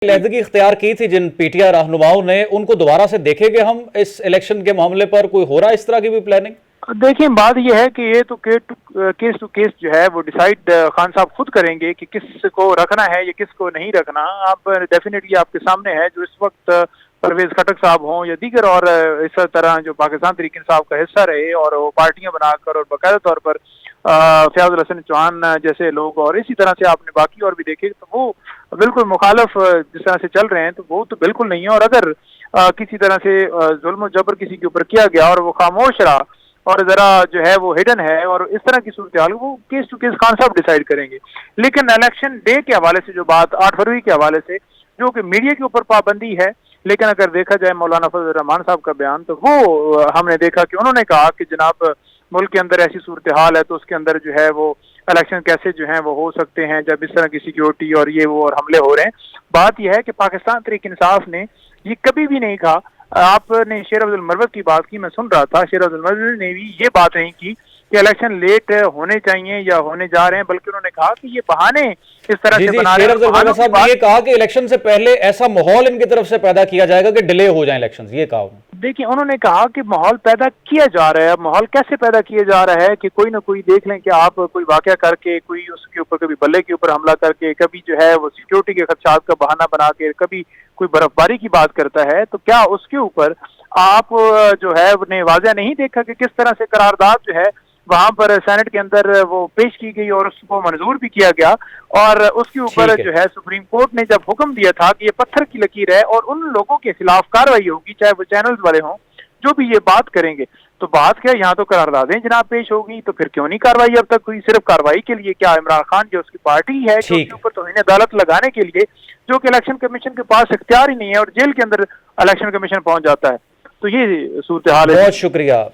लहदगी इख्तियार की थी जिन पीटीआई रहनुमाओं ने, उनको दोबारा से देखेंगे हम इस इलेक्शन के मामले पर? कोई हो रहा है इस तरह की भी प्लानिंग? देखिए, बात यह है कि ये तो केस टू केस जो है वो डिसाइड खान साहब खुद करेंगे कि किस को रखना है या किस को नहीं रखना। आप डेफिनेटली आपके सामने है जो इस वक्त परवेज खटक साहब हों या दीगर और इस तरह जो पाकिस्तान तहरीक इंसाफ का हिस्सा रहे और वो पार्टियां बनाकर और बाकायदा तौर पर फयाज हसन चौहान जैसे लोग, और इसी तरह से आपने बाकी और भी देखे, तो वो बिल्कुल मुखालफ जिस तरह से चल रहे हैं तो वो तो बिल्कुल नहीं है। और अगर किसी तरह से जुल्म और जबर किसी के ऊपर किया गया और वो खामोश रहा और जरा जो है वो हिडन है और इस तरह की सूरत हाल, वो केस टू केस खान साहब डिसाइड करेंगे। लेकिन इलेक्शन डे के हवाले से जो बात 8 फरवरी के हवाले से, जो कि मीडिया के ऊपर पाबंदी है, लेकिन अगर देखा जाए मौलाना फजल रहमान साहब का बयान, तो वो हमने देखा कि उन्होंने कहा कि जनाब मुल्क के अंदर ऐसी सूरत हाल है तो उसके अंदर जो है वो इलेक्शन कैसे जो है वो हो सकते हैं जब इस तरह की सिक्योरिटी और ये वो और हमले हो रहे हैं। बात यह है कि पाकिस्तान तहरीक इंसाफ ने ये कभी भी नहीं कहा। आपने शेर अब्दुल मरवत की बात की, मैं सुन रहा था, शेर अब्दुल मरवत ने भी ये बात नहीं की कि इलेक्शन लेट होने चाहिए या होने जा रहे हैं, बल्कि उन्होंने कहा कि ये बहाने इस तरह से बना रहे हैं। शेर अब्दुल साहब ने ये कहा कि इलेक्शन से पहले ऐसा माहौल इनकी तरफ से पैदा किया जाएगा कि डिले हो जाए इलेक्शन, ये कहा। देखिए, उन्होंने कहा कि माहौल पैदा किया जा रहा है। माहौल कैसे पैदा किया जा रहा है कि कोई ना कोई देख लें कि आप कोई वाकया करके, कोई उसके ऊपर कभी बल्ले के ऊपर हमला करके, कभी जो है वो सिक्योरिटी के खदशात का बहाना बना के, कभी कोई बर्फबारी की बात करता है, तो क्या उसके ऊपर आप जो है ने वाज़ह नहीं देखा कि किस तरह से करारदाद जो है वहां पर सेनेट के अंदर वो पेश की गई और उसको मंजूर भी किया गया, और उसके ऊपर जो है सुप्रीम कोर्ट ने जब हुक्म दिया था कि ये पत्थर की लकीर है और उन लोगों के खिलाफ कार्रवाई होगी, चाहे वो चैनल्स वाले हों जो भी ये बात करेंगे। तो बात क्या, यहाँ तो करारदादें जनाब पेश होगी, तो फिर क्यों नहीं कार्रवाई अब तक हुई? सिर्फ कार्रवाई के लिए क्या इमरान खान जो उसकी पार्टी है कि उसके ऊपर तो इन्हें अदालत लगाने के लिए, जो कि इलेक्शन कमीशन के पास इख्तियार ही नहीं है और जेल के अंदर इलेक्शन कमीशन पहुंच जाता है। तो ये सूरत हाल है। बहुत शुक्रिया।